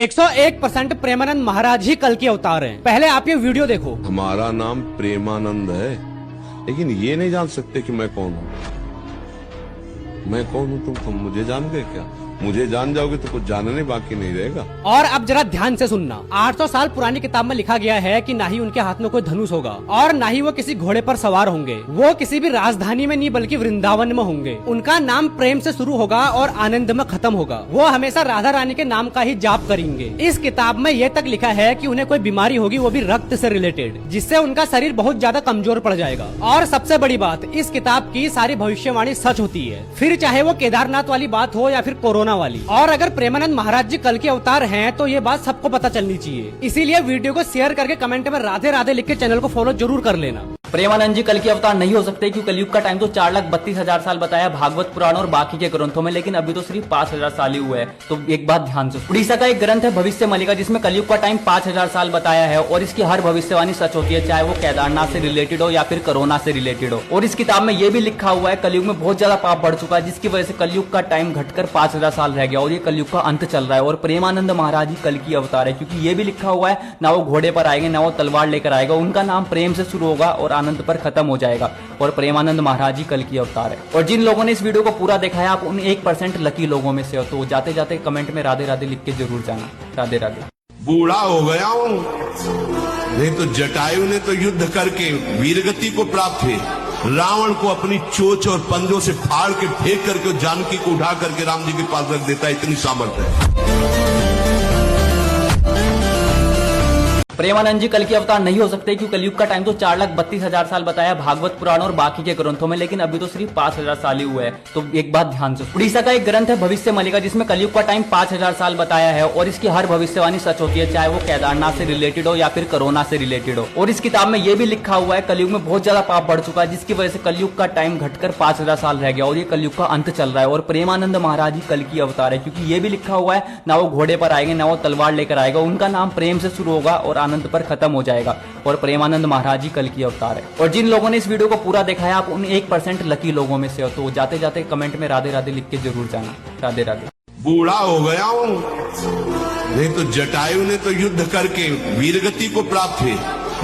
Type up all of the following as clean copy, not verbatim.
101% प्रेमानंद महाराज ही कल के अवतार हैं। पहले आप ये वीडियो देखो। हमारा नाम प्रेमानंद है, लेकिन ये नहीं जान सकते कि मैं कौन हूँ। मैं कौन हूँ तुम मुझे जान गए क्या? मुझे जान जाओगे तो कुछ जानने बाकी नहीं रहेगा। और अब जरा ध्यान से सुनना। 800 साल पुरानी किताब में लिखा गया है कि ना ही उनके हाथ में कोई धनुष होगा और ना ही वो किसी घोड़े पर सवार होंगे। वो किसी भी राजधानी में नहीं बल्कि वृंदावन में होंगे। उनका नाम प्रेम से शुरू होगा और आनंद में खत्म होगा। वो हमेशा राधा रानी के नाम का ही जाप करेंगे। इस किताब में ये तक लिखा है कि उन्हें कोई बीमारी होगी, वो भी रक्त से रिलेटेड, जिससे उनका शरीर बहुत ज्यादा कमजोर पड़ जाएगा। और सबसे बड़ी बात, इस किताब की सारी भविष्यवाणी सच होती है, फिर चाहे वो केदारनाथ वाली बात हो या फिर कोरोना वाली। और अगर प्रेमानंद महाराज जी कल के अवतार हैं तो ये बात सबको पता चलनी चाहिए। इसीलिए वीडियो को शेयर करके कमेंट में राधे राधे लिख के चैनल को फॉलो जरूर कर लेना। प्रेमानंद जी कल के अवतार नहीं हो सकते क्योंकि कलयुग का टाइम तो 4,32,000 साल बताया भागवत पुराण और बाकी के ग्रंथों में, लेकिन अभी तो सिर्फ 5,000 साल ही हुए हैं। तो एक बात ध्यान से, उड़ीसा का एक ग्रंथ है भविष्य मलिका, जिसमें कलयुग का टाइम 5,000 साल बताया है और इसकी हर भविष्यवाणी सच होती है, चाहे वो केदारनाथ से रिलेटेड हो या फिर कोरोना से रिलेटेड हो। और इस किताब में ये भी लिखा हुआ है कलयुग में बहुत ज्यादा पाप बढ़ चुका है, जिसकी वजह से कलयुग का टाइम घटकर 5,000 साल रह गया और ये कलयुग का अंत चल रहा है। और प्रेमानंद महाराज ही कल की अवतार है, क्योंकि ये भी लिखा हुआ है ना वो घोड़े पर आएंगे ना वो तलवार लेकर आएगा। उनका नाम प्रेम से शुरू होगा और आनंद पर खत्म हो जाएगा। और प्रेमानंद महाराज जी कल की अवतार है। और जिन लोगों ने इस वीडियो को पूरा देखा है, आप उन 1% लकी लोगों में से हो। तो जाते जाते कमेंट में राधे राधे लिख के जरूर जाना। राधे राधे। बूढ़ा हो गया हूँ, नहीं तो जटायु ने तो युद्ध करके वीरगति को प्राप्त हुई। रावण को अपनी चोंच और पंजों से फाड़ के फेंक करके जानकी को उठा करके राम जी के पास रख देता है, इतनी सामर्थ्य है। प्रेमानंद जी कल के अवतार नहीं हो सकते क्योंकि कलयुग का टाइम तो 4,32,000 साल बताया भागवत पुराण और बाकी के ग्रंथों में, लेकिन अभी तो सिर्फ 5,000 साल ही हुए हैं। तो एक बात ध्यान से, उड़ीसा का एक ग्रंथ है भविष्य मलिका, जिसमें कलयुग का टाइम 5,000 साल बताया है और इसकी हर भविष्यवाणी सच होती है, चाहे वो केदारनाथ से रिलेटेड हो या फिर कोरोना से रिलेटेड हो। और इस किताब में ये भी लिखा हुआ है कलयुग में बहुत ज्यादा पाप बढ़ चुका है, जिसकी वजह से कलयुग का टाइम घटकर 5,000 साल रह गया और ये कलयुग का अंत चल रहा है। और प्रेमानंद महाराज ही कल की अवतार है, क्योंकि ये भी लिखा हुआ है ना वो घोड़े पर आएंगे ना वो तलवार लेकर आएगा। उनका नाम प्रेम से शुरू होगा और आनंद पर खत्म हो जाएगा। और प्रेमानंद महाराज जी कल की अवतार है। और जिन लोगों ने इस वीडियो को पूरा देखा है, आप उन 1% लकी लोगों में से हो। तो जाते जाते कमेंट में राधे राधे लिख के जरूर जाना। राधे राधे। बूढ़ा हो गया हूँ, नहीं तो जटायु ने तो युद्ध करके वीरगति को प्राप्त हुई।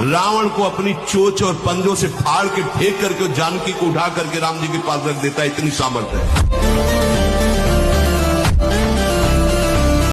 रावण को अपनी चोंच और पंजों से फाड़ के फेंक करके जानकी को उठा करके राम जी के पास रख देता है, इतनी सामर्थ्य है।